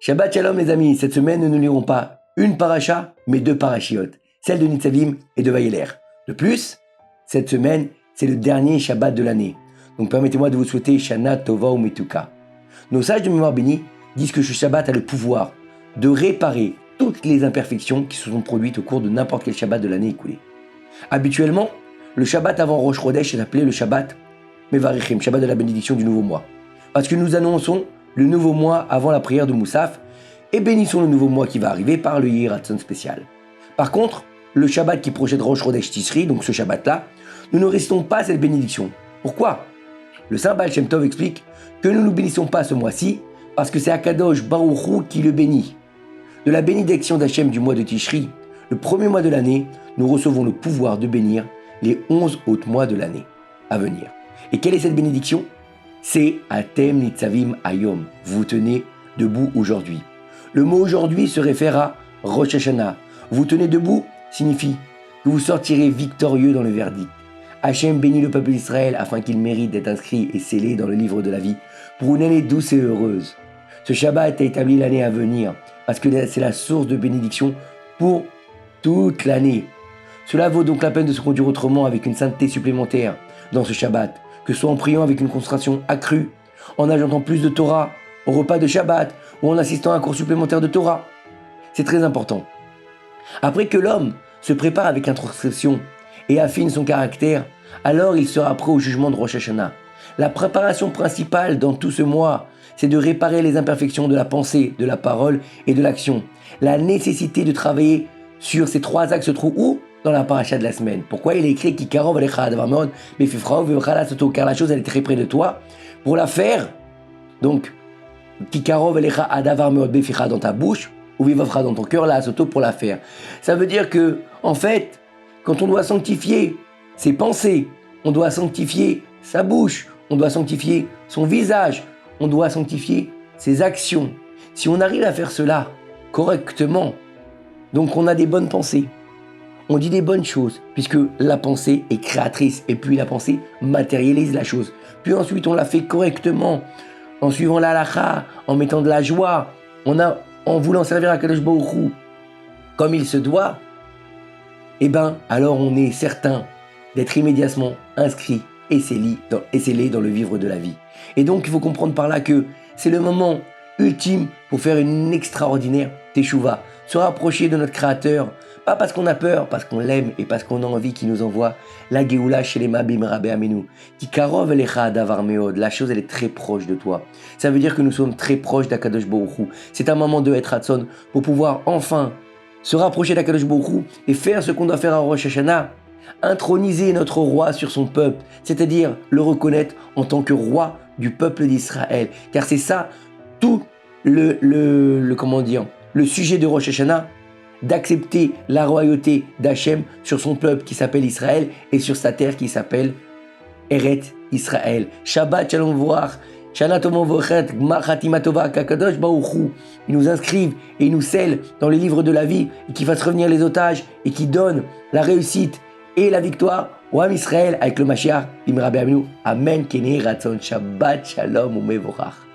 Shabbat Shalom les amis, cette semaine nous ne lirons pas une paracha, mais deux parachiotes, celle de Nitzavim et de Vayeler. De plus, cette semaine, c'est le dernier Shabbat de l'année. Donc permettez-moi de vous souhaiter Shana Tova Umetuka. Nos sages de mémoire bénie disent que ce Shabbat a le pouvoir de réparer toutes les imperfections qui se sont produites au cours de n'importe quel Shabbat de l'année écoulée. Habituellement, le Shabbat avant Rosh Chodesh est appelé le Shabbat Mevarichim, Shabbat de la bénédiction du nouveau mois. Parce que nous annonçons le nouveau mois avant la prière de Moussaf et bénissons le nouveau mois qui va arriver par le Yehi Ratzon spécial. Par contre, le Shabbat qui projette Rosh Chodesh Tishri, donc ce Shabbat-là, nous ne récitons pas cette bénédiction. Pourquoi ? Le Saint Baal Shem Tov explique que nous ne bénissons pas ce mois-ci parce que c'est Akadosh Baruch Hu qui le bénit. De la bénédiction d'Hachem du mois de Tishri, le premier mois de l'année, nous recevons le pouvoir de bénir les 11 autres mois de l'année à venir. Et quelle est cette bénédiction ? C'est Atem Nitzavim Hayom. Vous tenez debout aujourd'hui. Le mot aujourd'hui se réfère à Rosh Hashanah. Vous tenez debout signifie que vous sortirez victorieux dans le verdict. Hachem bénit le peuple d'Israël afin qu'il mérite d'être inscrit et scellé dans le livre de la vie pour une année douce et heureuse. Ce Shabbat a établi l'année à venir parce que c'est la source de bénédiction pour toute l'année. Cela vaut donc la peine de se conduire autrement avec une sainteté supplémentaire dans ce Shabbat, que ce soit en priant avec une concentration accrue, en ajoutant plus de Torah au repas de Shabbat ou en assistant à un cours supplémentaire de Torah. C'est très important. Après que l'homme se prépare avec introspection et affine son caractère, alors il sera prêt au jugement de Rosh Hashanah. La préparation principale dans tout ce mois, c'est de réparer les imperfections de la pensée, de la parole et de l'action. La nécessité de travailler sur ces trois axes se trouve où ? Dans la paracha de la semaine. Pourquoi il est écrit Kikarov alecha adavar meod befifrao ve'ochala soto, car la chose elle est très près de toi. Pour la faire, donc Kikarov alecha adavar meod befifra dans ta bouche ou vivafra dans ton cœur, la soto pour la faire. Ça veut dire que en fait, quand on doit sanctifier ses pensées, on doit sanctifier sa bouche, on doit sanctifier son visage, on doit sanctifier ses actions. Si on arrive à faire cela correctement, donc on a des bonnes pensées. On dit des bonnes choses, puisque la pensée est créatrice, et puis la pensée matérialise la chose. Puis ensuite, on la fait correctement, en suivant la halakha, en mettant de la joie, en voulant servir à Kadosh Baruch Hu comme il se doit, alors on est certain d'être immédiatement inscrit et scellé dans le vivre de la vie. Et donc, il faut comprendre par là que c'est le moment ultime pour faire une extraordinaire teshuva, se rapprocher de notre Créateur, pas parce qu'on a peur, parce qu'on l'aime et parce qu'on a envie qu'il nous envoie la Géoula chez les Mabim Rabbe Amenu. Qui karov elecha adavar meod, la chose elle est très proche de toi. Ça veut dire que nous sommes très proches d'Akadosh Baruch Hu. C'est un moment de être Hatson pour pouvoir enfin se rapprocher d'Akadosh Baruch Hu et faire ce qu'on doit faire à Rosh Hashanah. Introniser notre roi sur son peuple, c'est-à-dire le reconnaître en tant que roi du peuple d'Israël. Car c'est ça tout le sujet de Rosh Hashanah, d'accepter la royauté d'Hachem sur son peuple qui s'appelle Israël et sur sa terre qui s'appelle Eretz Israël. Shabbat Shalom Voach, Shana Tova Vochet, Gmar Chatima Tova, Kakadosh Baruch Hu. Ils nous inscrivent et ils nous scellent dans les livres de la vie et qui fassent revenir les otages et qui donnent la réussite et la victoire au Ham Israël avec le Mashiach, Bim Rabbe Aminu. Amen. Keni Ratzon. Shabbat Shalom Umevorach.